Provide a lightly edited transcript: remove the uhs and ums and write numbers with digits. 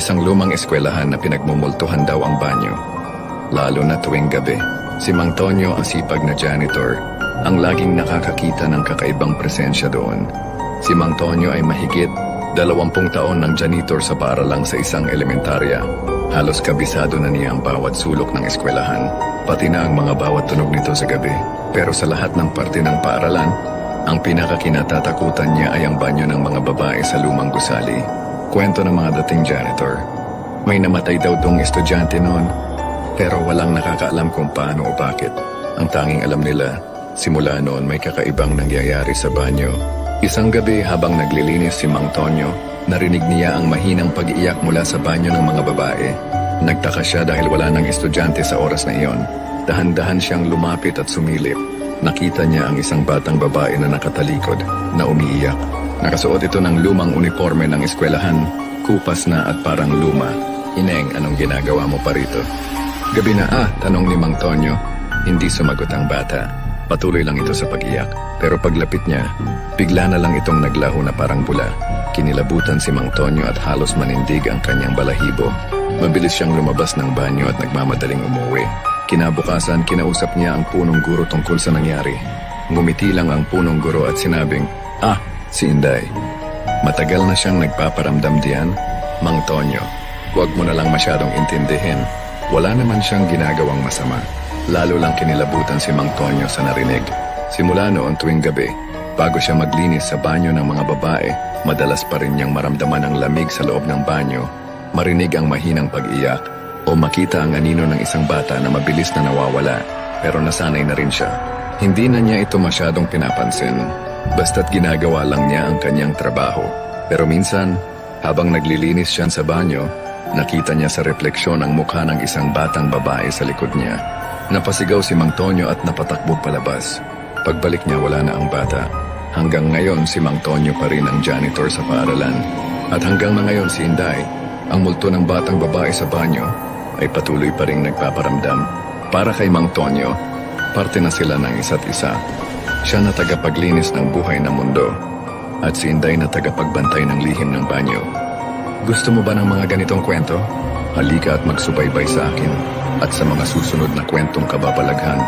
isang lumang eskwelahan na pinagmumultuhan daw ang banyo. Lalo na tuwing gabi, si Mang Tonyo ang sipag na janitor, ang laging nakakakita ng kakaibang presensya doon. Si Mang Tonyo ay mahigit 20 taon ng janitor sa paaralang sa isang elementarya. Halos kabisado na niya ang bawat sulok ng eskwelahan, pati na ang mga bawat tunog nito sa gabi. Pero sa lahat ng parte ng paaralan, ang pinakakinatatakutan niya ay ang banyo ng mga babae sa lumang gusali. Kwento ng mga dating janitor. May namatay daw dong estudyante noon, pero walang nakakaalam kung paano o bakit. Ang tanging alam nila, simula noon may kakaibang nangyayari sa banyo. Isang gabi habang naglilinis si Mang Tonyo, narinig niya ang mahinang pag-iyak mula sa banyo ng mga babae. Nagtaka siya dahil wala nang estudyante sa oras na iyon. Dahan-dahan siyang lumapit at sumilip. Nakita niya ang isang batang babae na nakatalikod, na umiiyak. Nakasuot ito ng lumang uniforme ng eskwelahan, kupas na at parang luma. Ineng, anong ginagawa mo pa rito? Gabi na tanong ni Mang Tonyo. Hindi sumagot ang bata. Patuloy lang ito sa pag-iyak. Pero paglapit niya, bigla na lang itong naglaho na parang bula. Kinilabutan si Mang Tonyo at halos manindig ang kanyang balahibo. Mabilis siyang lumabas ng banyo at nagmamadaling umuwi. Kinabukasan, kinausap niya ang punong guro tungkol sa nangyari. Ngumiti lang ang punong guro at sinabing, si Inday. Matagal na siyang nagpaparamdam diyan. Mang Tonyo, huwag mo na lang masyadong intindihin. Wala naman siyang ginagawang masama. Lalo lang kinilabutan si Mang Tonyo sa narinig. Simula noon tuwing gabi, bago siya maglinis sa banyo ng mga babae, madalas pa rin niyang maramdaman ang lamig sa loob ng banyo, marinig ang mahinang pag-iyak, o makita ang anino ng isang bata na mabilis na nawawala, pero nasanay na rin siya. Hindi na niya ito masyadong pinapansin, basta't ginagawa lang niya ang kanyang trabaho. Pero minsan, habang naglilinis siya sa banyo, nakita niya sa refleksyon ang mukha ng isang batang babae sa likod niya. Napasigaw si Mang Tonyo at napatakbo palabas. Pagbalik niya, wala na ang bata. Hanggang ngayon, si Mang Tonyo pa rin ang janitor sa paaralan. At hanggang na ngayon si Inday, ang multo ng batang babae sa banyo, ay patuloy pa rin nagpaparamdam. Para kay Mang Tonyo, parte na sila ng isa't isa. Siya na tagapaglinis ng buhay ng mundo, at si Inday na tagapagbantay ng lihim ng banyo. Gusto mo ba ng mga ganitong kwento? Halika at magsubaybay sa akin at sa mga susunod na kwentong kababalaghan.